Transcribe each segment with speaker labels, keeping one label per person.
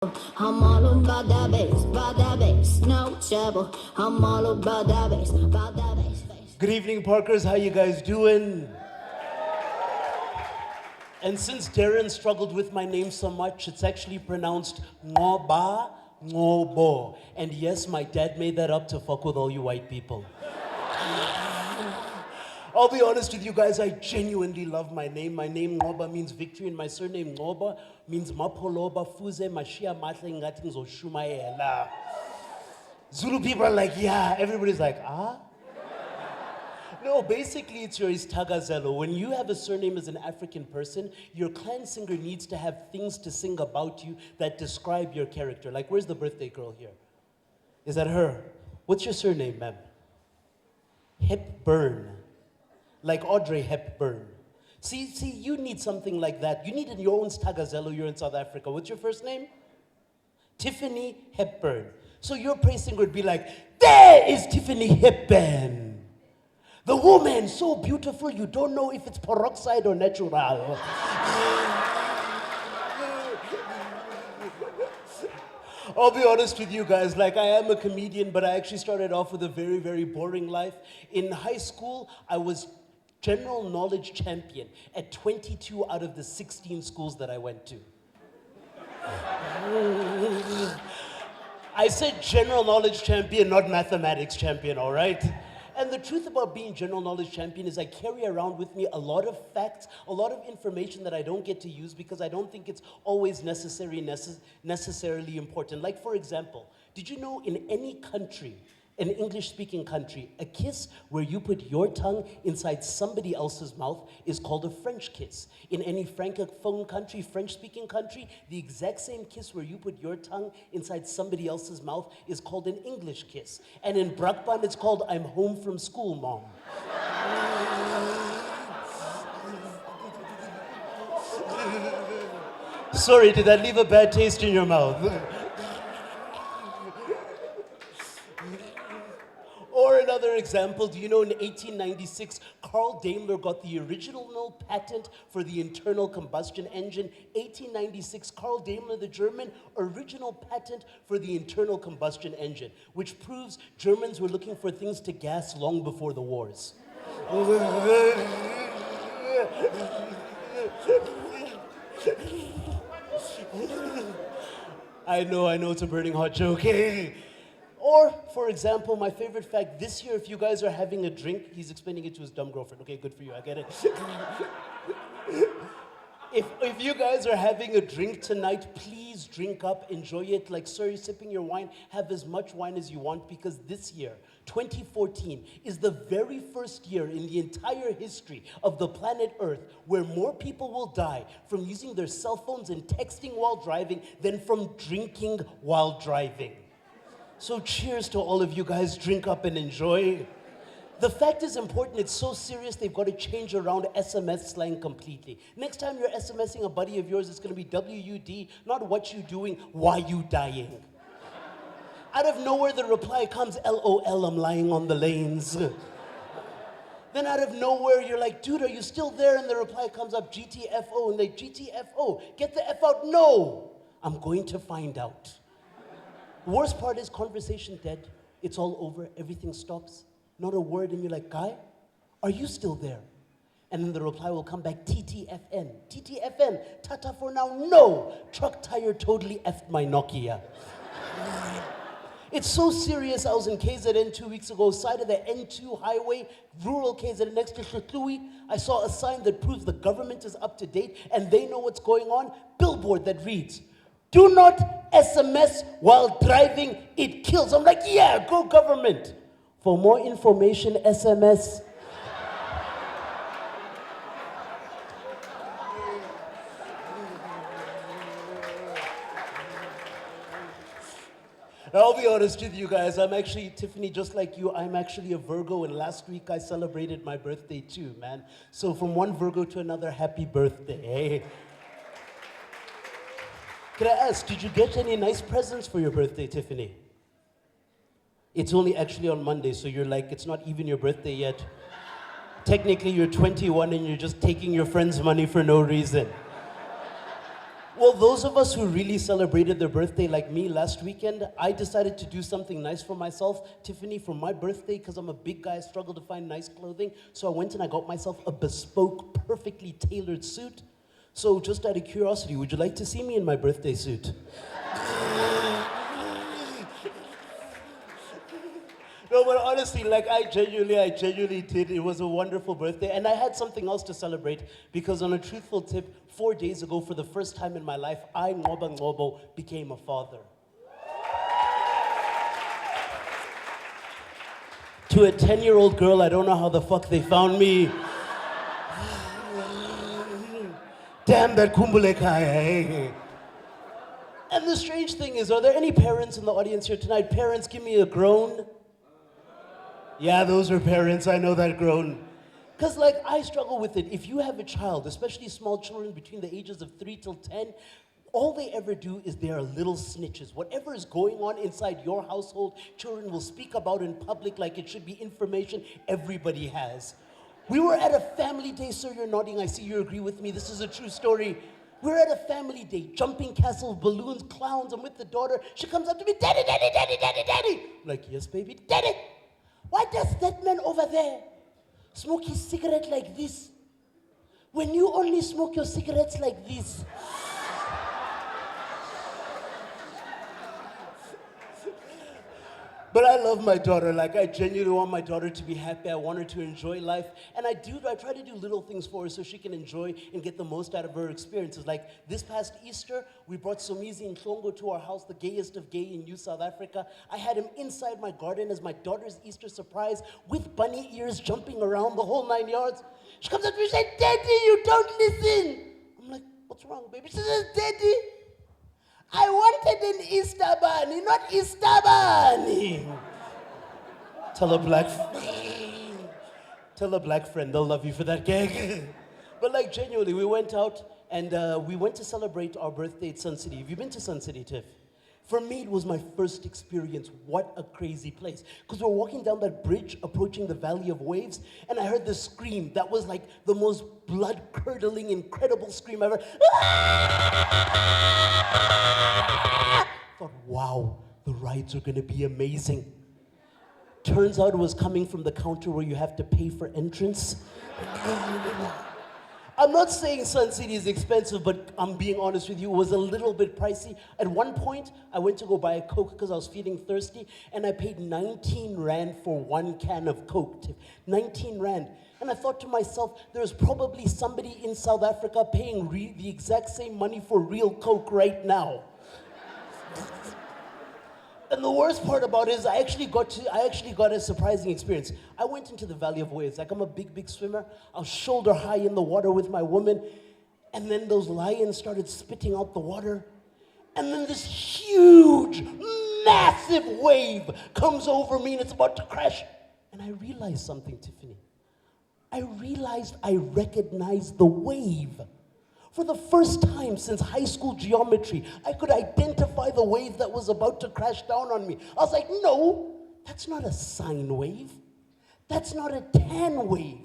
Speaker 1: I'm all about that bass, no trouble. I'm all about that bass.
Speaker 2: Good evening, Parkers. How you guys doing? And since Darren struggled with my name so much, it's actually pronounced Nqoba, Ngcobo. And yes, my dad made that up to fuck with all you white people. I'll be honest with you guys, I genuinely love my name. My name Nqoba means victory, and my surname Nqoba means Mapoloba Fuze Mashia Matle Ngati Ngizoshumayela. Zulu people are like, yeah. Everybody's like, ah? No, basically it's your istagazelo. When you have a surname as an African person, your clan singer needs to have things to sing about you that describe your character. Like, where's the birthday girl here? Is that her? What's your surname, ma'am? Hepburn. Like Audrey Hepburn. See, you need something like that. You need in your own stagazelo. You're in South Africa. What's your first name? Tiffany Hepburn. So your praise singer would be like, there is Tiffany Hepburn. The woman, so beautiful, you don't know if it's peroxide or natural. I'll be honest with you guys, like I am a comedian, but I actually started off with a very, very boring life. In high school, I was general knowledge champion at 22 out of the 16 schools that I went to. I said general knowledge champion, not mathematics champion, all right? And the truth about being general knowledge champion is I carry around with me a lot of facts, a lot of information that I don't get to use because I don't think it's always necessarily important. Like, for example, did you know in any country, an English-speaking country, a kiss where you put your tongue inside somebody else's mouth is called a French kiss. In any francophone country, French-speaking country, the exact same kiss where you put your tongue inside somebody else's mouth is called an English kiss. And in Brakpan, it's called I'm home from school, mom. Sorry, did that leave a bad taste in your mouth? Or another example, do you know in 1896, Carl Daimler got the original patent for the internal combustion engine. 1896, Carl Daimler, the German, original patent for the internal combustion engine, which proves Germans were looking for things to gas long before the wars. I know, it's a burning hot joke. Or, for example, my favorite fact, this year, if you guys are having a drink, he's explaining it to his dumb girlfriend. Okay, good for you, I get it. If you guys are having a drink tonight, please drink up, enjoy it. Like, sir, you're sipping your wine, have as much wine as you want, because this year, 2014, is the very first year in the entire history of the planet Earth where more people will die from using their cell phones and texting while driving than from drinking while driving. So cheers to all of you guys, drink up and enjoy. The fact is important, it's so serious, they've got to change around SMS slang completely. Next time you're SMSing a buddy of yours, it's gonna be WUD, not what you doing, why you dying. Out of nowhere, the reply comes, LOL, I'm lying on the lanes. Then out of nowhere, you're like, dude, are you still there? And the reply comes up, GTFO, and they, GTFO, get the F out, no, I'm going to find out. Worst part is conversation dead. It's all over, everything stops. Not a word, and you're like, guy, are you still there? And then the reply will come back, TTFN. TTFN, Tata for now, no. Truck tire totally effed my Nokia. It's so serious, I was in KZN 2 weeks ago, side of the N2 highway, rural KZN next to Hluthui. I saw a sign that proves the government is up to date and they know what's going on. Billboard that reads, do not SMS while driving, it kills. I'm like, yeah, go government. For more information, SMS. I'll be honest with you guys, I'm actually, Tiffany, just like you, I'm actually a Virgo, and last week I celebrated my birthday too, man. So from one Virgo to another, happy birthday. Can I ask, did you get any nice presents for your birthday, Tiffany? It's only actually on Monday, so you're like, it's not even your birthday yet. Technically, you're 21 and you're just taking your friend's money for no reason. Well, those of us who really celebrated their birthday like me last weekend, I decided to do something nice for myself. Tiffany, for my birthday, because I'm a big guy, I struggle to find nice clothing. So I went and I got myself a bespoke, perfectly tailored suit. So just out of curiosity, would you like to see me in my birthday suit? No, but honestly, like I genuinely did. It was a wonderful birthday. And I had something else to celebrate because on a truthful tip, 4 days ago, for the first time in my life, Ngcobo, became a father. To a 10-year-old girl, I don't know how the fuck they found me. Damn that kumbule kaya. And the strange thing is, are there any parents in the audience here tonight? Parents, give me a groan. Yeah, those are parents, I know that groan. Because like, I struggle with it. If you have a child, especially small children between the ages of 3 till 10, all they ever do is they are little snitches. Whatever is going on inside your household, children will speak about in public like it should be information everybody has. We were at a family day, sir, you're nodding, I see you agree with me, this is a true story. We're at a family day, jumping castle, balloons, clowns, I'm with the daughter. She comes up to me, daddy, daddy, daddy, daddy, daddy. I'm like, yes, baby, daddy. Why does that man over there smoke his cigarette like this? When you only smoke your cigarettes like this. But I love my daughter. Like, I genuinely want my daughter to be happy. I want her to enjoy life. And I try to do little things for her so she can enjoy and get the most out of her experiences. Like, this past Easter, we brought Somizi Nqoba to our house, the gayest of gay in New South Africa. I had him inside my garden as my daughter's Easter surprise with bunny ears jumping around the whole 9 yards. She comes up to me and says, Daddy, you don't listen. I'm like, what's wrong, baby? She says, Daddy, I wanted an Easter bunny, not Easter bunny. Tell a black friend, they'll love you for that gag. But like genuinely, we went out and we went to celebrate our birthday at Sun City. Have you been to Sun City, Tiff? For me, it was my first experience. What a crazy place. Because we're walking down that bridge, approaching the Valley of Waves, and I heard this scream that was like the most blood-curdling, incredible scream ever. I thought, wow, the rides are gonna be amazing. Turns out it was coming from the counter where you have to pay for entrance. I'm not saying Sun City is expensive, but I'm being honest with you, it was a little bit pricey. At one point, I went to go buy a Coke because I was feeling thirsty, and I paid 19 Rand for 1 can of Coke. 19 Rand. And I thought to myself, there's probably somebody in South Africa paying the exact same money for real Coke right now. And the worst part about it is I actually got a surprising experience. I went into the Valley of Waves. Like, I'm a big swimmer. I was shoulder high in the water with my woman. And then those lions started spitting out the water. And then this huge, massive wave comes over me and it's about to crash. And I realized something, Tiffany. I realized I recognized the wave. For the first time since high school geometry, I could identify the wave that was about to crash down on me. I was like, no, that's not a sine wave. That's not a tan wave.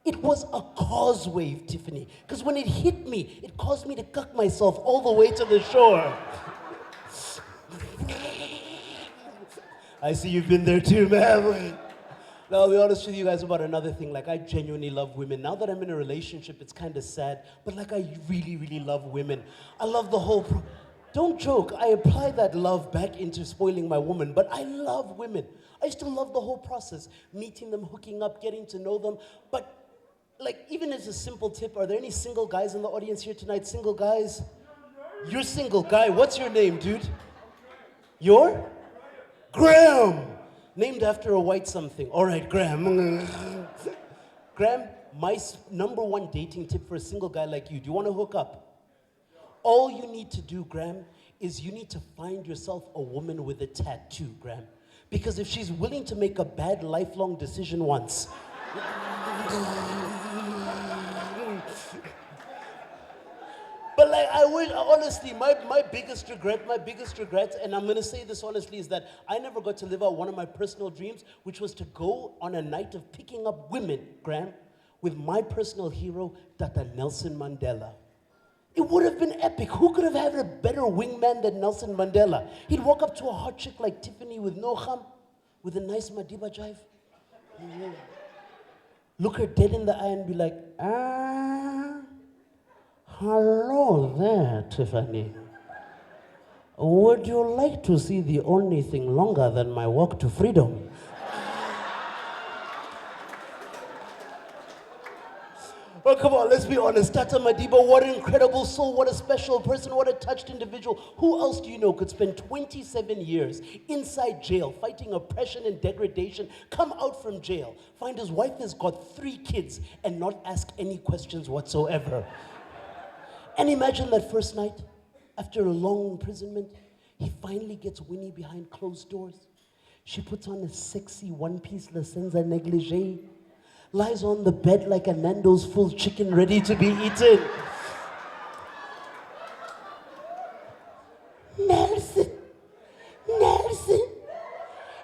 Speaker 2: It was a cause wave, Tiffany. Because when it hit me, it caused me to cuck myself all the way to the shore. I see you've been there too, man. Now, I'll be honest with you guys about another thing. Like, I genuinely love women. Now that I'm in a relationship, it's kind of sad. But like, I really love women. I love the whole... Don't joke. I apply that love back into spoiling my woman. But I love women. I still love the whole process. Meeting them, hooking up, getting to know them. But like, even as a simple tip, are there any single guys in the audience here tonight? Single guys? You're single guy. What's your name, dude? Your? Graham. Named after a white something. All right, Graham. Graham, my number one dating tip for a single guy like you, do you want to hook up? All you need to do, Graham, is you need to find yourself a woman with a tattoo, Graham. Because if she's willing to make a bad lifelong decision once, but like, I would, honestly, my biggest regret, and I'm gonna say this honestly, is that I never got to live out one of my personal dreams, which was to go on a night of picking up women, Graham, with my personal hero, Tata Nelson Mandela. It would have been epic. Who could have had a better wingman than Nelson Mandela? He'd walk up to a hot chick like Tiffany with no kham, with a nice Madiba jive. Look her dead in the eye and be like, hello there, Tiffany. Would you like to see the only thing longer than my walk to freedom? Oh, come on, let's be honest. Tata Madiba, what an incredible soul, what a special person, what a touched individual. Who else do you know could spend 27 years inside jail fighting oppression and degradation, come out from jail, find his wife has got 3 kids, and not ask any questions whatsoever? And imagine that first night, after a long imprisonment, he finally gets Winnie behind closed doors. She puts on a sexy one-piece Lacenza negligee, lies on the bed like a Nando's full chicken ready to be eaten. Nelson,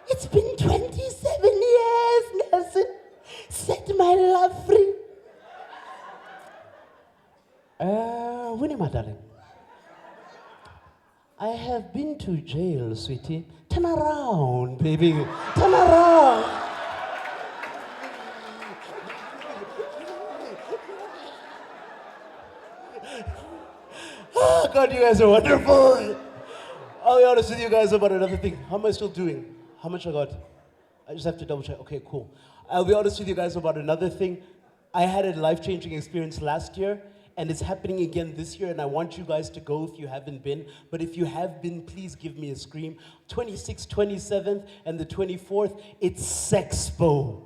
Speaker 2: it's been 27 years, Nelson. Set my love free. Winnie, my darling. I have been to jail, sweetie. Turn around, baby. Turn around. Oh, God, you guys are wonderful. I'll be honest with you guys about another thing. How am I still doing? How much I got? I just have to double check. Okay, cool. I'll be honest with you guys about another thing. I had a life-changing experience last year, and it's happening again this year, and I want you guys to go if you haven't been. But if you have been, please give me a scream. 26th, 27th, and the 24th, it's Sexpo.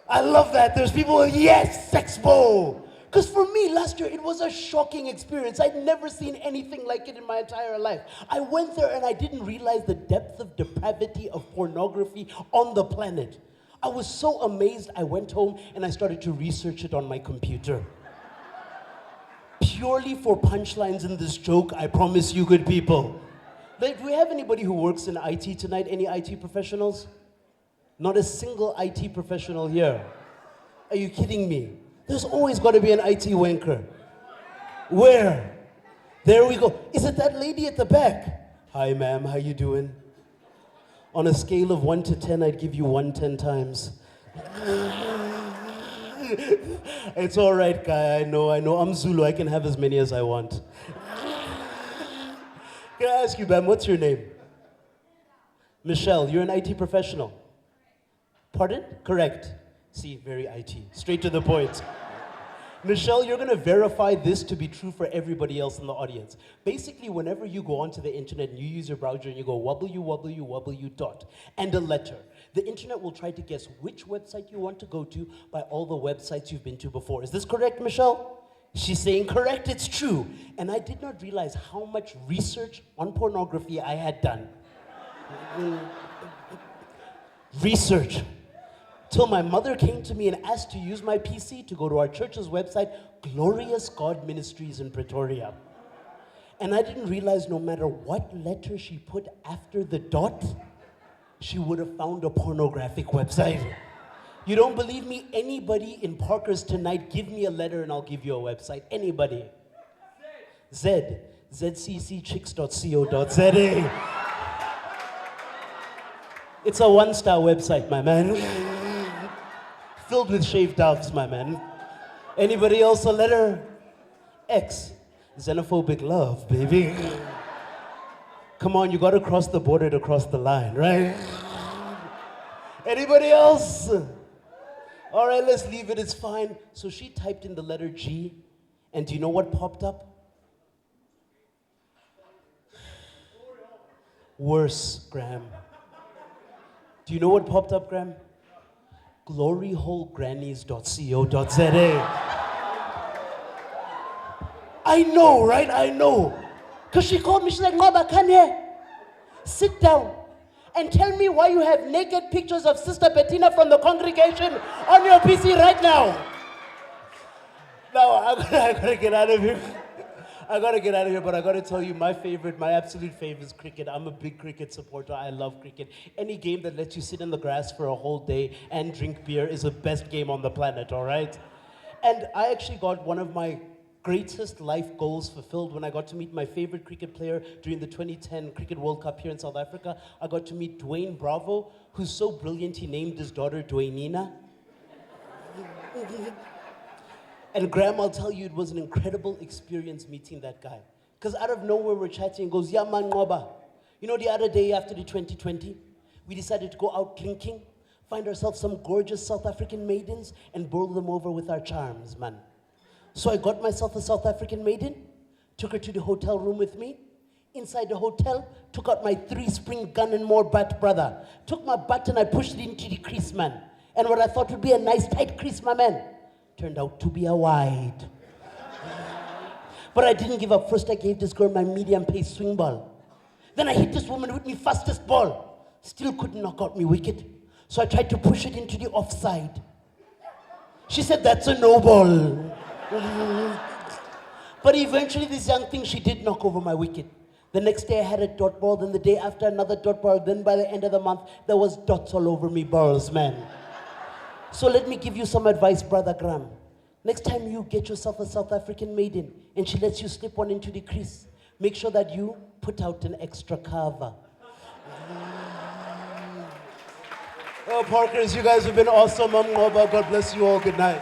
Speaker 2: I love that. There's people, yes, Sexpo. Because for me, last year, it was a shocking experience. I'd never seen anything like it in my entire life. I went there and I didn't realize the depth of depravity of pornography on the planet. I was so amazed, I went home and I started to research it on my computer. Purely for punchlines in this joke, I promise you good people. Like, do we have anybody who works in IT tonight? Any IT professionals? Not a single IT professional here. Are you kidding me? There's always got to be an IT wanker. Where? There we go. Is it that lady at the back? Hi, ma'am. How you doing? On a scale of 1 to 10, I'd give you 1 10 times. It's all right, guy. I know. I'm Zulu. I can have as many as I want. Can I ask you, ma'am, what's your name? Michelle. You're an IT professional. Pardon? Correct. See, very IT. Straight to the point. Michelle, you're going to verify this to be true for everybody else in the audience. Basically, whenever you go onto the internet and you use your browser and you go www dot and a letter, the internet will try to guess which website you want to go to by all the websites you've been to before. Is this correct, Michelle? She's saying correct, it's true. And I did not realize how much research on pornography I had done. Research. Till my mother came to me and asked to use my PC to go to our church's website, Glorious God Ministries in Pretoria. And I didn't realize no matter what letter she put after the dot, she would have found a pornographic website. You don't believe me? Anybody in Parker's tonight, give me a letter and I'll give you a website. Anybody. zccchicks.co.za. It's a 1-star website, my man. Filled with shaved doves, my man. Anybody else a letter? X. Xenophobic love, baby. Come on, you gotta cross the border to cross the line, right? Anybody else? All right, let's leave it, it's fine. So she typed in the letter G, and do you know what popped up? Worse, Graham. Do you know what popped up, Graham? gloryholegrannies.co.za. I know, right? I know. Because she called me, she's like, Nqoba, come here. Sit down and tell me why you have naked pictures of Sister Bettina from the congregation on your PC right now. Now, I gotta get out of here. I gotta get out of here, but I gotta tell you, my absolute favorite is cricket. I'm a big cricket supporter. I love cricket. Any game that lets you sit in the grass for a whole day and drink beer is the best game on the planet, all right? And I actually got one of my greatest life goals fulfilled when I got to meet my favorite cricket player during the 2010 Cricket World Cup here in South Africa. I got to meet Dwayne Bravo, who's so brilliant he named his daughter Dwaynina. And Graham, I'll tell you, it was an incredible experience meeting that guy. Because out of nowhere, we're chatting and goes, yeah, man, Nqoba. You know, the other day after the 2020, we decided to go out drinking, find ourselves some gorgeous South African maidens, and bowl them over with our charms, man. So I got myself a South African maiden, took her to the hotel room with me. Inside the hotel, took out my 3-spring gun and more butt, brother. Took my butt and I pushed it into the crease, man. And what I thought would be a nice tight crease, my man, turned out to be a wide. But I didn't give up. First I gave this girl my medium pace swing ball. Then I hit this woman with my fastest ball. Still couldn't knock out me wicket. So I tried to push it into the offside. She said, that's a no ball. But eventually this young thing, she did knock over my wicket. The next day I had a dot ball, then the day after another dot ball, then by the end of the month, there was dots all over me balls, man. So let me give you some advice, Brother Graham. Next time you get yourself a South African maiden and she lets you slip one into the crease, make sure that you put out an extra cover. Oh, Parkers, you guys have been awesome. Nqoba, God bless you all. Good night.